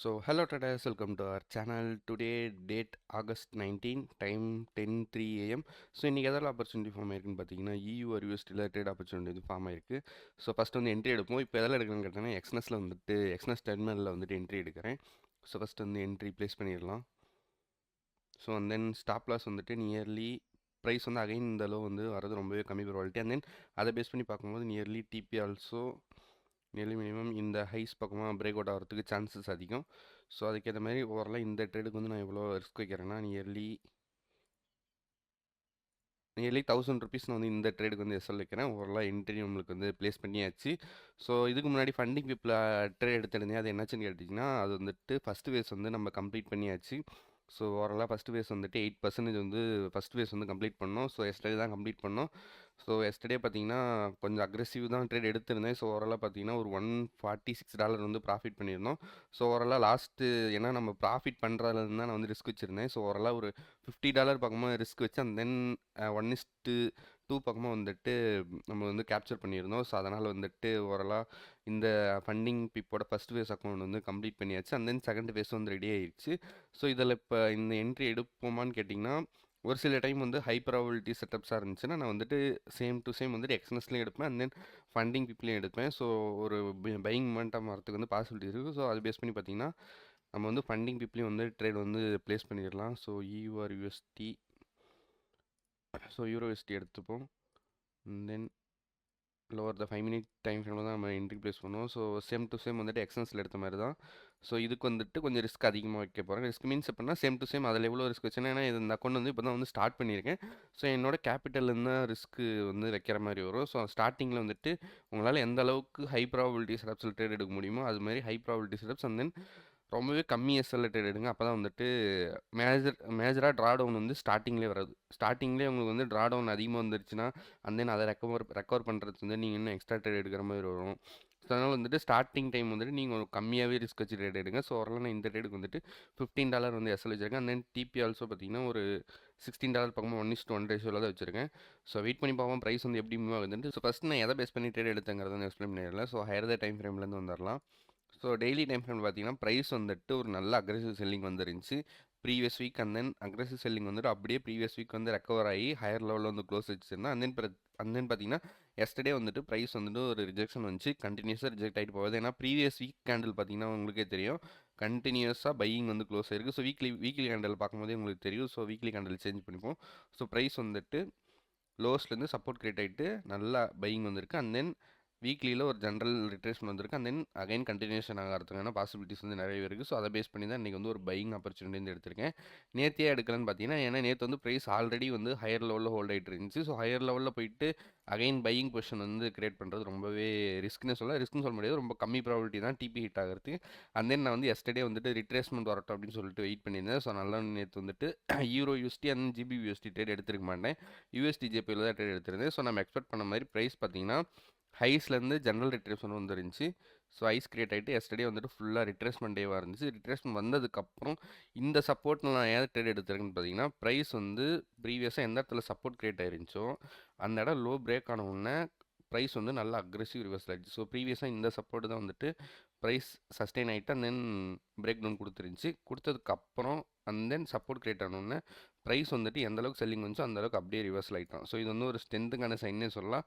Hello traders, welcome to our channel. Today, date August 19, time 10:03 AM. இன்னைக்கு எதாவது opportunity form ஆயிருக்குன்னு பார்த்தீங்கன்னா EU or USDல ட்ரேட் ஆப்பர்ச்சுனிட்டி ஃபார்ம் ஆயிருக்கு. ஃபஸ்ட் வந்து என்ட்ரி எடுப்போம். இப்போ எதில் எடுக்கணும்னு கேட்டீங்கன்னா எக்ஸ்னஸில் வந்துட்டு எக்ஸ்னஸ் டெர்மினலில் வந்துட்டு என்ட்ரி எடுக்கிறேன். ஃபஸ்ட் வந்து என்ட்ரி ப்ளேஸ் பண்ணிடலாம். அண்ட் தென் ஸ்டாப் லாஸ் வந்துட்டு நியர்லி ப்ரைஸ் வந்து அகைன் இந்த அளவு வந்து வரது ரொம்பவே கம்மி ப்ராபபிலிட்டி. அண்ட் தென் அதை பேஸ் பண்ணி பார்க்கும்போது nearly TP also nearly minimum இந்த ஹைஸ் பக்கமாக பிரேக் அவுட் ஆகிறதுக்கு சான்சஸ் அதிகம். அதுக்கேற்ற மாதிரி ஓவராலாக இந்த ட்ரேடுக்கு வந்து நான் எவ்வளோ ரிஸ்க் வைக்கிறேன்னா நியர்லி 1000 நான் வந்து இந்த ட்ரேடுக்கு வந்து எஸ்எல் வைக்கிறேன். ஓவராலாக என்ட்ரி நம்மளுக்கு வந்து ப்ளேஸ் பண்ணியாச்சு. இதுக்கு முன்னாடி ஃபண்டிங் பீப்பிள் ட்ரேட் எடுத்திருந்தேன். அது என்னாச்சுன்னு கேட்டிங்கன்னா அது வந்துட்டு ஃபஸ்ட்டு வேஸ் வந்து நம்ம கம்ப்ளீட் பண்ணியாச்சு. ஓவராலாக ஃபஸ்ட்டு வேஸ் வந்துட்டு 8% வந்து ஃபஸ்ட் வேஸ் வந்து கம்ப்ளீட் பண்ணோம். எஸ்டர்டே தான் கம்ப்ளீட் பண்ணோம். எஸ்டர்டே பார்த்தீங்கன்னா கொஞ்சம் அக்ரெசிவ் தான் ட்ரேட் எடுத்திருந்தேன். ஓவராலாக பார்த்தீங்கன்னா ஒரு $146 வந்து ப்ராஃபிட் பண்ணியிருந்தோம். ஓவராலாக லாஸ்ட்டு ஏன்னா நம்ம ப்ராஃபிட் பண்ணுறதுலேருந்து தான் நான் வந்து ரிஸ்க் வச்சுருந்தேன். ஓவராலாக ஒரு $50 பக்கமாக ரிஸ்க் வச்சு அண்ட் தென் 1:2 பக்கமாக வந்துட்டு நம்ம வந்து கேப்சர் பண்ணியிருந்தோம். அதனால் வந்துட்டு ஓவராலாக இந்த ஃபண்டிங் பீப்போட ஃபஸ்ட் ஃபேஸ் அக்கௌண்ட் வந்து கம்ப்ளீட் பண்ணியாச்சு. அண்ட் தென் செகண்ட் ஃபேஸ் வந்து ரெடி ஆயிடுச்சு. இதில் இப்போ இந்த என்ட்ரி எடுப்போமான்னு கேட்டிங்கன்னா ஒரு சில டைம் வந்து ஹை ப்ராபபிலிட்டி செட்டப்ஸாக இருந்துச்சுன்னா நான் வந்துட்டு சேம் டு சேம் வந்துட்டு எக்ஸ்னஸ்லேயும் எடுப்பேன் அண்ட் தென் ஃபண்டிங் பீப்லையும் எடுப்பேன். ஒரு பையிங் மொமெண்டம் வரதுக்கு வந்து பாசிபிலிட்டி இருக்குது. அது பேஸ் பண்ணி பார்த்தீங்கன்னா நம்ம வந்து ஃபண்டிங் பீப்லையும் வந்து ட்ரேட் வந்து ப்ளேஸ் பண்ணிடலாம். யூஆர் யூஎஸ்டி யூரோ யூஎஸ்டி எடுத்துப்போம். And then lower the 5 minute time ஃப்ரேமில் தான் நம்ம என்ட்ரி ப்ளேஸ் பண்ணுவோம். சேம் டு சேம் வந்துட்டு எக்ஸ்னஸில் எடுத்த மாதிரி தான். இதுக்கு வந்துட்டு கொஞ்சம் ரிஸ்க் அதிகமாக வைக்க போகிறேன். ரிஸ்க் மீன்ஸ் எப்படின்னா சேம் டு சேம் அதில் எவ்வளோ ரிஸ்க் வச்சேன்னா ஏன்னா இந்த அக்கௌண்ட் வந்து இப்போ தான் வந்து ஸ்டார்ட் பண்ணியிருக்கேன். என்னோட கேபிட்டல்லேருந்து தான் ரிஸ்க்கு வந்து வைக்கிற மாதிரி வரும். ஸ்டார்டிங்கில் வந்துட்டு உங்களால் எந்த அளவுக்கு ஹை ப்ராபபிலிட்டி செட்டப்ஸில் ட்ரேட் எடுக்க முடியுமோ அது மாதிரி high probability setups and then ரொம்பவே கம்மி எஸ்எல்ல ட்ரேட் எடுங்க. அப்போ தான் வந்துட்டு மேஜராக ட்ரா டவுன் வந்து ஸ்டார்டிங்லேயே வராது. ஸ்டார்டிங்லேயே உங்களுக்கு வந்து ட்ரா டவுன் அதிகமாக வந்துருச்சுன்னா அண்ட் தென் அதை ரெக்கவர் பண்ணுறது வந்து நீங்கள் இன்னும் எக்ஸ்ட்ரா ட்ரேட் எடுக்கிற மாதிரி வரும். அதனால் வந்துட்டு ஸ்டார்டிங் டைம் வந்துட்டு நீங்கள் கம்மியாகவே ரிஸ்க் வச்சு ட்ரேட் எடுங்க. ஓரளவு நான் இந்த ட்ரேடுக்கு வந்துட்டு $15 வந்து எஸ்எல் வச்சிருக்கேன். அண்ட் தென் டிபி ஆல்சோ பார்த்தீங்கன்னா ஒரு $16 பக்கமாக 1:1 ரேஷியோவில் தான் வச்சிருக்கேன். வெயிட் பண்ணி பார்ப்போம் ப்ரைஸ் வந்து எப்படி மூவ் ஆகுதுன்ட்டு. ஃபஸ்ட் நான் எதை பேஸ் பண்ணி ட்ரேட் எடுத்தேங்கிறத வந்து எக்ஸ்பிளைன் பண்ணிடலாம். ஹையர் த டைம் ஃப்ரேம்லேருந்து வந்துடலாம். டெய்லி டைம் ஃப்ரேம் பார்த்தீங்கன்னா ப்ரைஸ் வந்துட்டு ஒரு நல்ல அக்ரெசிவ் செல்லிங் வந்துருந்துச்சு previous week. And then aggressive selling வந்துட்டு அப்படியே ப்ரீவியஸ் வீக் வந்து ரெக்கவர் ஆகி ஹையர் லெவலில் வந்து க்ளோஸ் வச்சுருந்தேன். அண்ட் தென் பார்த்தீங்கன்னா எஸ்டர்டே வந்துட்டு ப்ரைஸ் வந்துட்டு ஒரு ரிஜெக்ஷன் வந்துச்சு. கண்டினியூஸாக ரிஜெக்ட் ஆகிட்டு போகுது. ஏன்னா ப்ரீவியஸ் வீக் கேண்டில் பார்த்தீங்கன்னா உங்களுக்கே தெரியும் கண்டினியூஸாக பையிங் வந்து க்ளோஸ் ஆயிருக்கு. வீக்லி கேண்டில் பார்க்கும்போதே உங்களுக்கு தெரியும். வீக்லி கேண்டில் சேஞ்ச் பண்ணிப்போம். ப்ரைஸ் வந்துட்டு லோஸ்லேருந்து சப்போர்ட் கிரியேட் ஆகிட்டு நல்லா பையிங் வந்திருக்கு. அண்ட் தென் வீக்லியில் ஒரு ஜென்ரல் ரிட்ரேஷன் வந்திருக்கு. அண்ட் தென் அகைன் கண்டினியூஷன் ஆகிறதுக்கான பாசிபிலிட்டிஸ் வந்து நிறைய இருக்குது. அதை பேஸ் பண்ணி தான் இன்றைக்கி வந்து ஒரு பையிங் ஆப்பர்ச்சுனிட்டி வந்து எடுத்திருக்கேன். நேற்றே எடுக்கலன்னு பார்த்தீங்கன்னா ஏன்னா நேற்று வந்து ப்ரைஸ் ஆல்ரெடி வந்து ஹையர் லெவலில் ஹோல்ட் ஆகிட்டு இருந்துச்சு. ஹையர் லெவலில் போயிட்டு அகைன் பையிங் பொசிஷன் வந்து கிரியேட் பண்ணுறது ரொம்பவே ரிஸ்க்னு சொல்ல முடியாது. ரொம்ப கம்மி ப்ராபபிலிட்டி தான் டிபி ஹிட் ஆகிறது. அண்ட் தென் நான் வந்து எஸ்டர்டே வந்துட்டு ரிட்ரேஸ்மெண்ட் வரட்டும் அப்படின்னு சொல்லிட்டு வெயிட் பண்ணியிருந்தேன். நல்லா நேற்று வந்துட்டு euro USD and GB USD trade எடுத்துருக்க மாட்டேன். யூஎஸ்டி ஜேபியில் தான் ட்ரேட் எடுத்திருந்தேன். நம்ம எக்ஸ்பெக்ட் பண்ண மாதிரி ப்ரைஸ் பார்த்தீங்கன்னா ஹைஸ்லேருந்து ஜென்ரல் ரிட்ரேஸ்மெண்ட் வந்துருந்துச்சு. ஐஸ் கிரியேட் ஆகிட்டு எஸ்டர்டே வந்துட்டு ஃபுல்லாக ரிட்ரேஸ்மெண்ட் டேவாக இருந்துச்சு. ரிட்ரேஸ்மெண்ட் வந்ததுக்கப்புறம் இந்த சப்போர்ட் நான் ஏன் ட்ரேட் எடுத்திருக்கேன்னு பார்த்தீங்கன்னா ப்ரைஸ் வந்து ப்ரீவியஸாக எந்த இடத்துல சப்போர்ட் கிரியேட் ஆயிருந்துச்சோ அந்த இடம் லோ பிரேக் ஆன உடனே ப்ரைஸ் வந்து நல்லா அக்ரெசிவ் ரிவர்ஸ் ஆகிடுச்சு. ப்ரீவியஸாக இந்த சப்போர்ட் தான் வந்துட்டு ப்ரைஸ் சஸ்டெயின் ஆகிட்டு அண்ட் தென் பிரேக் டவுன் கொடுத்துருந்துச்சு. கொடுத்ததுக்கப்புறம் அண்ட் தென் சப்போர்ட் கிரியேட் ஆனோடனே ப்ரைஸ் வந்துட்டு எந்த அளவுக்கு செல்லிங் வந்துச்சோ அந்த அளவுக்கு அப்படியே ரிவர்ஸில் ஆகிட்டோம். இது வந்து ஒரு ஸ்ட்ரென்த்துக்கான சைன்னே சொல்லலாம்.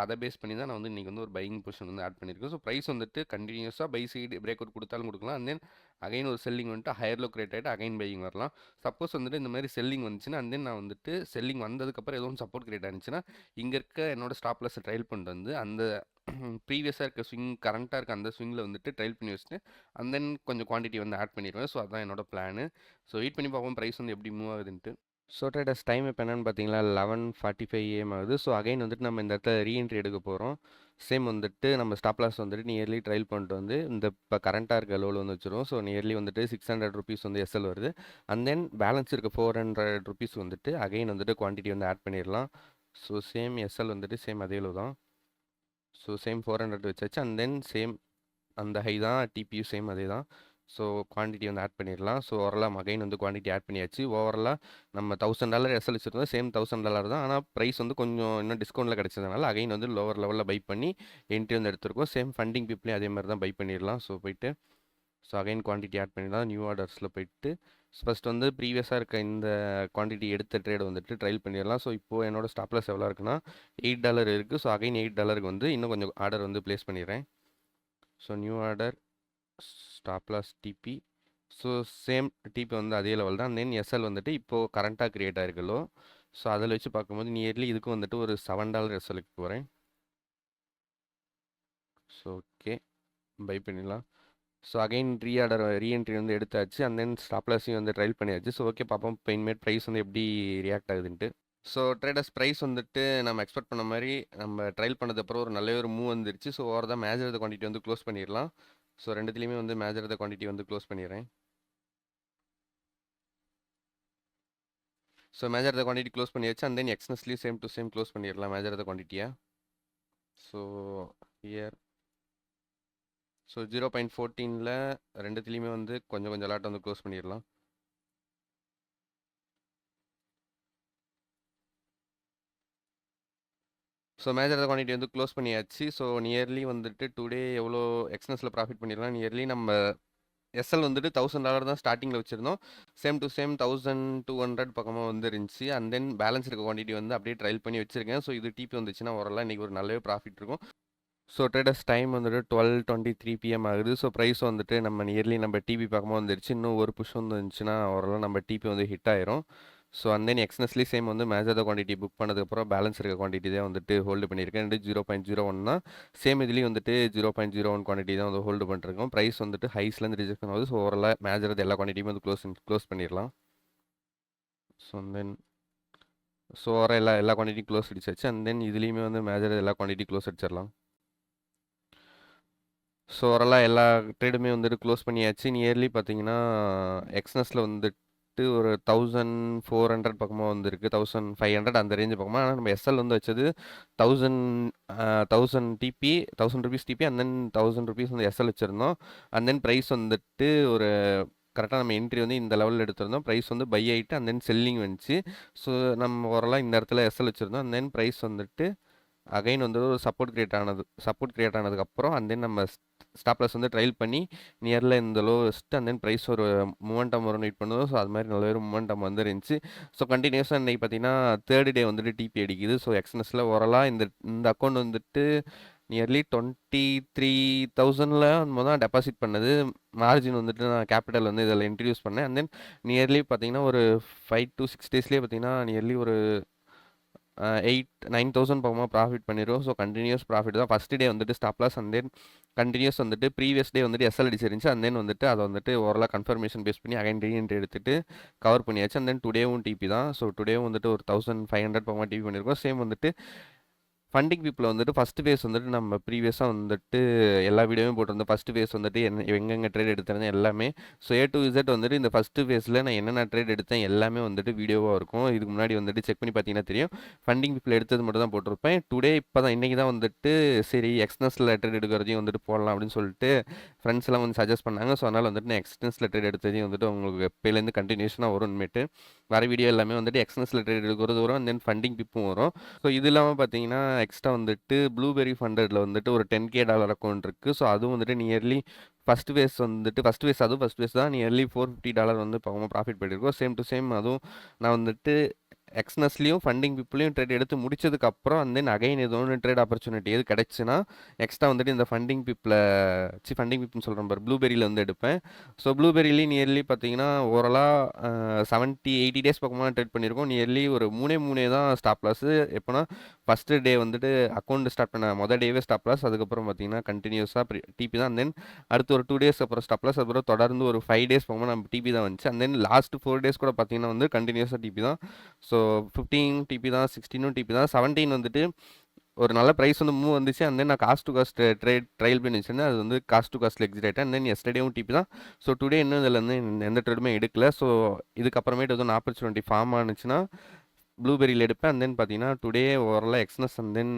அதை பேஸ் பண்ணி தான் நான் வந்து இன்றைக்கி வந்து ஒரு பையிங் பொசிஷன் வந்து ஆட் பண்ணியிருக்கேன். ப்ரைஸ் வந்துட்டு கண்டினியூஸாக பை சைடு பிரேக் அவுட் கொடுத்தாலும் கொடுக்கலாம். அண்ட் தென் அகைன் ஒரு செல்லிங் வந்துட்டு ஹையர் லோ கிரியேட் ஆகிட்டு அகைன் பையிங் வரலாம். சப்போஸ் வந்துட்டு இந்த மாதிரி செல்லிங் வந்துச்சுன்னா அண்ட் தென் நான் வந்துட்டு செல்லிங் வந்ததுக்கப்புறம் எதுவும் சப்போர்ட் கிரியேட் ஆனிச்சுன்னா இங்கே இருக்க என்னோட ஸ்டாப் லாஸை ட்ரையல் பண்ணிட்டு வந்து அந்த ப்ரீவியஸாக இருக்க கரண்ட்டாக இருக்க அந்த ஸ்விங்கில் வந்துட்டு ட்ரையல் பண்ணி வச்சுட்டு அண்ட் தென் கொஞ்சம் குவான்டிட்டி வந்து ஆட் பண்ணிடுவேன். அதுதான் என்னோட பிளானு. வெயிட் பண்ணி பார்ப்போம் ப்ரைஸ் வந்து எப்படி மூவ் ஆகுதுன்ட்டு. ட்ரேடர்ஸ் டைம் இப்போ என்னென்னு பார்த்தீங்களா 11:45 AM ஆகுது. அகைன் வந்துட்டு நம்ம இந்த இடத்துல ரீஎன்ட்ரி எடுக்க போகிறோம். சேம் வந்துட்டு நம்ம ஸ்டாப் லாஸ் வந்துட்டு நியர்லி ட்ரையல் பண்ணிட்டு வந்து இந்த இப்போ கரண்ட்டாக இருக்க லோவில் வந்து வச்சுருவோம். நியர்லி வந்துட்டு $600 வந்து எஸ்எல் வருது. அண்ட் தென் பேலன்ஸ் இருக்க $400 வந்துட்டு அகைன் வந்துட்டு குவான்டிட்டி வந்து ஆட் பண்ணிடலாம். சேம் எஸ்எல் வந்துட்டு சேம் அதே லோ தான். சேம் 400 வச்சாச்சு. அண்ட் தென் சேம் அந்த ஹை தான் டிபியூ சேம் அதே தான். குவான்டிட்டி வந்து ஆட் பண்ணிடலாம். ஓவராலாக அகைன் வந்து குவான்டிட்டி ஆட் பண்ணியாச்சு. ஓவராலாக நம்ம $1000 எஸ்எல் வச்சுருந்தோம். சேம் $1000 தான். ஆனால் ப்ரைஸ் வந்து கொஞ்சம் இன்னும் டிஸ்கவுண்ட்டில் கிடச்சதுனால அகைன் வந்து லோவர் லெவலில் பை பண்ணி என்ட்ரி வந்து எடுத்திருக்கோம். சேம் ஃபண்டிங் பீப்ளையும் அதே மாதிரி தான் பை பண்ணிடலாம். போயிட்டு ஸோ அகைன் குவான்டிட்டி ஆட் பண்ணி தான் நியூ ஆர்டர்ஸில் போயிட்டு ஃபர்ஸ்ட் வந்து ப்ரீவியஸாக இருக்க இந்த குவான்டிட்டி எடுத்த ட்ரேட் வந்துட்டு ட்ரையல் பண்ணிடலாம். ஸோ இப்போது என்னோட ஸ்டாப் லாஸ் எவ்வளோ இருக்குன்னா $8 இருக்குது. ஸோ அகைன் $8 வந்து இன்னும் கொஞ்சம் ஆர்டர் வந்து ப்ளேஸ் பண்ணிடுறேன். So new order stop loss TP. So same TP வந்து அதே லெவல் தான். தென் எஸ்எல் வந்துட்டு இப்போது கரண்ட்டாக க்ரியேட் ஆயிருக்கலோ. ஸோ அதில் வச்சு பார்க்கும்போது நியர்லி இதுக்கு வந்துட்டு ஒரு $7 எஸ்எலுக்கு போகிறேன். ஸோ ஓகே பை பண்ணிடலாம். ஸோ அகைன் ரீஎன்ட்ரி வந்து எடுத்தாச்சு. அண்ட் தென் ஸ்டாப் லாஸையும் வந்து ட்ரையல் பண்ணியாச்சு. ஸோ ஓகே பார்ப்போம் இப்போ இனிமேட் ப்ரைஸ் வந்து எப்படி ரியாக்ட் ஆகுதுன்ட்டு. ஸோ ட்ரேடர்ஸ் ப்ரைஸ் வந்துட்டு நம்ம எக்ஸ்பெக்ட் பண்ண மாதிரி நம்ம ட்ரையல் பண்ணதுக்கப்புறம் ஒரு நல்ல ஒரு மூவ் வந்துருச்சு. ஸோ ஓவர் தான் மேஜர் த குவான்டிட்டி வந்து க்ளோஸ் பண்ணிடலாம். ஸோ ரெண்டுத்துலேயுமே வந்து மேஜர் த குவான்டிட்டி வந்து க்ளோஸ் பண்ணிடுறேன். So major the quantity close பண்ணியாச்சு. அண்ட் தென் எக்ஸ்னஸ்லேயும் சேம் டு சேம் க்ளோஸ் பண்ணிடலாம் மேஜர் த குவான்டிட்டியை. ஸோ ஹியர் ஸோ 0.14 ரெண்டுத்துலேயுமே வந்து கொஞ்சம் கொஞ்சம் லாட் வந்து க்ளோஸ் பண்ணிடலாம். ஸோ மேஜர் குவான்டிட்டி வந்து க்ளோஸ் பண்ணியாச்சு. ஸோ நியர்லி வந்துட்டு டுடே எவ்வளோ எக்ஸ்னஸில் ப்ராஃபிட் பண்ணிடலாம். நியர்லி நம்ம எஸ்எல் வந்துட்டு $1000 தான் ஸ்டார்டிங்கில் வச்சுருந்தோம். சேம் டு சேம் 1200 பக்கமாக வந்து இருந்துச்சு. அண்ட் தென் பேலன்ஸ் இருக்க குவான்டிட்டி வந்து அப்படியே ட்ரையல் பண்ணி வச்சிருக்கேன். ஸோ இது டிபி வந்துச்சுன்னா வரலாம் இன்றைக்கி ஒரு நல்லாவே ப்ராஃபிட் இருக்கும். ஸோ ட்ரேடர்ஸ் டைம் வந்துட்டு 12:23 PM ஆகுது. ஸோ ப்ரைஸ் வந்துட்டு நம்ம நியர்லி நம்ம டிபி பக்கமாக வந்துருச்சு. இன்னும் ஒரு புஷ் வந்து இருந்துச்சுன்னா ஓரளவு நம்ம டிபி வந்து ஹிட் ஆயிரும். ஸோ அண்ட் தென் எக்ஸ்னஸ்லி சேம் வந்து மேஜர் த குவான்டிட்டி புக் பண்ணதுக்கப்புறம் பேலன்ஸ் இருக்க குவான்டிட்டி தான் வந்துட்டு ஹோல்டு பண்ணியிருக்கேன். 0.01 தான் சேம் இதுலேயும் வந்துட்டு 0.01 குவான்டிட்டி தான் வந்து ஹோல்டு பண்ணிருக்கோம். ப்ரைஸ் வந்துட்டு ஹைஸ்லேருந்து ரிஜெக்ட் ஆகுது. ஸோ ஓரளவு மேஜர் எல்லா குவான்டிட்டியுமே வந்து க்ளோஸ் பண்ணிடலாம். ஸோ தென் ஸோ வர எல்லா குவான்டிட்டி க்ளோஸ் அடிச்சாச்சு. அண்ட் தென் இதுலேயுமே வந்து மேஜர் எல்லா குவான்டிட்டி க்ளோஸ் அடிச்சிடலாம். ஸோ ஓவராலாக எல்லா ட்ரேடுமே வந்துட்டு க்ளோஸ் பண்ணியாச்சு. நியர்லி பார்த்தீங்கன்னா எக்ஸ்னஸில் வந்துட்டு ஒரு 1400 பக்கமாக வந்துருக்கு. 1500 அந்த ரேஞ்சு பக்கமாக. ஆனால் நம்ம எஸ்எல் வந்து வச்சது 1000 1000 டிபி ₹1000 டிபி அண்ட் தென் ₹1000 வந்து எஸ்எல் வச்சுருந்தோம். அண்ட் தென் ப்ரைஸ் வந்துட்டு ஒரு கரெக்டாக நம்ம என்ட்ரி வந்து இந்த லெவலில் எடுத்திருந்தோம். ப்ரைஸ் வந்து பை ஆகிட்டு அண்ட் தென் செல்லிங் வந்துச்சு. ஸோ நம்ம ஓவராலாக இந்த இடத்துல எஸ்எல் வச்சுருந்தோம். அண்ட் தென் ப்ரைஸ் வந்துட்டு அகைன் வந்து ஒரு சப்போர்ட் கிரியேட் ஆனதுக்கப்புறம் அண்ட் தென் நம்ம ஸ்டாப் லாஸ் வந்து ட்ரையல் பண்ணி நியரில் இந்த லோ வச்சுட்டு அண்ட் தென் ப்ரைஸ் ஒரு மூமெண்டம் வரும் வெயிட் பண்ணுவோம். ஸோ அது மாதிரி நல்ல ஒரு மூமெண்டம் வந்து இருந்துச்சு. ஸோ கண்டினியூஸாக இன்றைக்கி பார்த்தீங்கன்னா தேர்ட் டே வந்துட்டு டிபி அடிக்குது. ஸோ எக்ஸ்னஸில் ஓவராலாக இந்த அக்கௌண்ட் வந்துட்டு நியர்லி 23,000 நம்ம தான் டெபாசிட் பண்ணது. மார்ஜின் வந்துட்டு நான் கேபிட்டல் வந்து இதில் இன்ட்ரடியூஸ் பண்ணேன். அண்ட் தென் நியர்லி பார்த்தீங்கன்னா ஒரு 5 to 6 டேஸ்லேயே பார்த்தீங்கன்னா நியர்லி ஒரு 9,000 பக்கமாக ப்ராஃபிட் பண்ணிடுவோம். ஸோ கண்டினியூஸ் ப்ராஃபிட் தான். ஃபஸ்ட் டே வந்துட்டு stop loss and then continues வந்துட்டு ப்ரீவியஸ் டே வந்துட்டு எஸ்எல் அடிச்சிருந்துச்சு. அண்ட் தென் வந்துட்டு அதை வந்துட்டு ஓரளவு கன்ஃபர்மேஷன் பேஸ் பண்ணி அகைன் ரீஎன்ட்ரி எடுத்துட்டு கவர் பண்ணியாச்சு. அண்ட் தென் டுடேவும் டிபி தான். ஸோ டுடேவும் வந்துட்டு ஒரு 1500 பக்கமாக டிபி பண்ணியிருக்கோம். சேம் வந்துட்டு ஃபண்டிங் பீப்பிள் வந்துட்டு ஃபஸ்ட்டு ஃபேஸ் வந்துட்டு நம்ம ப்ரீவியஸாக வந்துட்டு எல்லா வீடியோவும் போட்டிருந்தோம். ஃபஸ்ட்டு ஃபேஸ் வந்துட்டு எங்கெங்கே ட்ரேட் எடுத்திருந்தேன் எல்லாமே. ஸோ A to Z வந்துட்டு இந்த ஃபஸ்ட்டு ஃபேஸில் நான் என்னென்ன ட்ரேட் எடுத்தேன் எல்லாமே வந்துட்டு வீடியோவாக இருக்கும். இதுக்கு முன்னாடி வந்துட்டு செக் பண்ணி பார்த்தீங்கன்னா தெரியும். ஃபண்டிங் பீப்பிள் எடுத்தது மட்டும் தான் போட்டிருப்பேன். டுடே இப்போ தான் இன்றைக்கி தான் வந்துட்டு சரி எக்ஸ்னஸில் ட்ரேட் எடுக்கிறதையும் வந்துட்டு போடலாம் அப்படின்னு சொல்லிட்டு ஃப்ரெண்ட்ஸ் எல்லாம் வந்து சஜஸ்ட் பண்ணாங்க. ஸோ அதனால் வந்துட்டு நான் எக்ஸ்னஸில் ட்ரேட் எடுத்ததையும் வந்துட்டு உங்களுக்கு எப்போலேருந்து கண்டினியூஷனாக வரும் இனிமேட்டு. வர வீடியோ எல்லாமே வந்துட்டு எக்ஸ்னஸில் ட்ரேட் எடுக்கிறது வரும். அண்ட் தென் ஃபண்டிங் பிப்பும் வரும். ஸோ இது இல்லாமல் பார்த்தீங்கன்னா எக்ஸ்ட்ரா வந்துட்டு ப்ளூபெரி ஃபண்டடில் வந்துட்டு ஒரு $10K அக்கௌண்ட் இருக்குது. ஸோ அதுவும் வந்துட்டு நியர்லி ஃபஸ்ட் ஃபேஸ் அதுவும் ஃபஸ்ட் ஃபேஸ் தான். நியர்லி $450 வந்து பக்கமாக ப்ராஃபிட் பண்ணியிருக்கோம். சேம் டு சேம் அதுவும் நான் வந்துட்டு எக்ஸ்னஸ்லையும் ஃபண்டிங் பீப்புளையும் ட்ரேட் எடுத்து முடிச்சதுக்கப்புறம் அண்ட் தென் அகைன் ஏதோ ஒன்று ட்ரேட் ஆப்பர்ச்சுனிட்டி எது கிடச்சுன்னா எக்ஸ்ட்ரா வந்துட்டு இந்த ஃபண்டிங் பீப்புள்னு சொல்கிறேன் பாரு ப்ளூபெரியில் வந்து எடுப்பேன். ஸோ ப்ளூபெரிலையும் நியர்லி பார்த்தீங்கன்னா ஓவராலாக 70-80 டேஸ் பக்கமாக ட்ரேட் பண்ணியிருக்கோம். நியர்லி ஒரு மூணே தான் ஸ்டாப் லாஸு. எப்போனா ஃபஸ்ட்டு டே வந்துட்டு அக்கௌண்ட் ஸ்டார்ட் பண்ண மொதல் டேவே ஸ்டாப் லாஸ். அதுக்கப்புறம் பார்த்தீங்கன்னா கண்டினியூஸாக டிபி தான். அண்ட் தென் அடுத்து ஒரு 2 டேஸ் அப்புறம் ஸ்டாப் லாஸ். அதுக்கப்புறம் தொடர்ந்து ஒரு 5 டேஸ் பக்கமாக நம்ம டிபி தான் வந்துச்சு. அண்ட் தென் லாஸ்ட் 4 டேஸ் கூட பார்த்தீங்கன்னா வந்து கண்டினியூஸாக டிபி தான். ஸோ 15 டிபி தான், 16 டிபி தான், 17 வந்துட்டு ஒரு நல்ல ப்ரைஸ் வந்து மூவ் வந்துச்சு. அண்ட் தென் நான் காஸ்ட் டு காஸ்ட் ட்ரையல் பண்ணி வச்சிருந்தேன். அது வந்து காஸ்ட் டு காஸ்ட்டில் எக்ஸிட் ஆகிட்டேன். அண்ட் தென் எஸ்டர்டேவும் டிபி தான். ஸோ டுடே இன்னும் இதில் வந்து எந்த ட்ரேடுமே எடுக்கல. ஸோ இதுக்கப்புறமேட்டு எதுவும் ஆப்பர்ச்சுனிட்டி ஃபார்ம் ஆனிச்சுன்னா ப்ளூபெரியில் எடுப்பேன். அண்ட் தென் பார்த்தீங்கன்னா டுடே ஓவராலாக Exness and then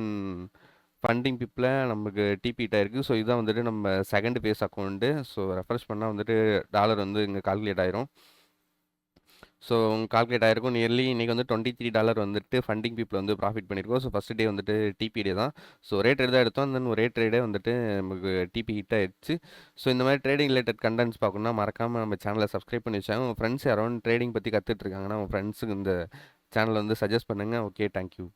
funding people நமக்கு டிபிட் ஆயிருக்கு. ஸோ இதுதான் வந்துட்டு நம்ம second phase account. So reference பண்ணால் வந்துட்டு டாலர் வந்து இங்கே கால்குலேட் ஆயிரும். ஸோ கால்குலேட் ஆயிருக்கும் நியர்லி இன்னைக்கு வந்து $23 வந்துட்டு ஃபண்டிங் பீப்புள் வந்து ப்ராஃபிட் பண்ணியிருக்கோம். ஸோ ஃபர்ஸ்ட் டே வந்துட்டு டிபி டே தான். ஸோ ஒரே ட்ரேட் தான் எடுத்தோம். தென் ஒரே ட்ரேடே வந்துட்டு நமக்கு டிபி ஹிட் ஆயிடுச்சு. ஸோ இந்த மாதிரி ட்ரேடிங் ரிலேட்டட் கண்டென்ட்ஸ் பார்க்கணும்னா மறக்காம நம்ம சேனலை சப்ஸ்கிரைப் பண்ணி வச்சாங்க. உங்கள் ஃப்ரெண்ட்ஸ் யாரும் ட்ரேடிங் பற்றி கற்றுட்டு இருக்காங்கன்னா உங்கள் ஃப்ரெண்ட்ஸுக்கு இந்த சேனலை வந்து சஜஸ்ட் பண்ணுங்கள். Okay, thank you.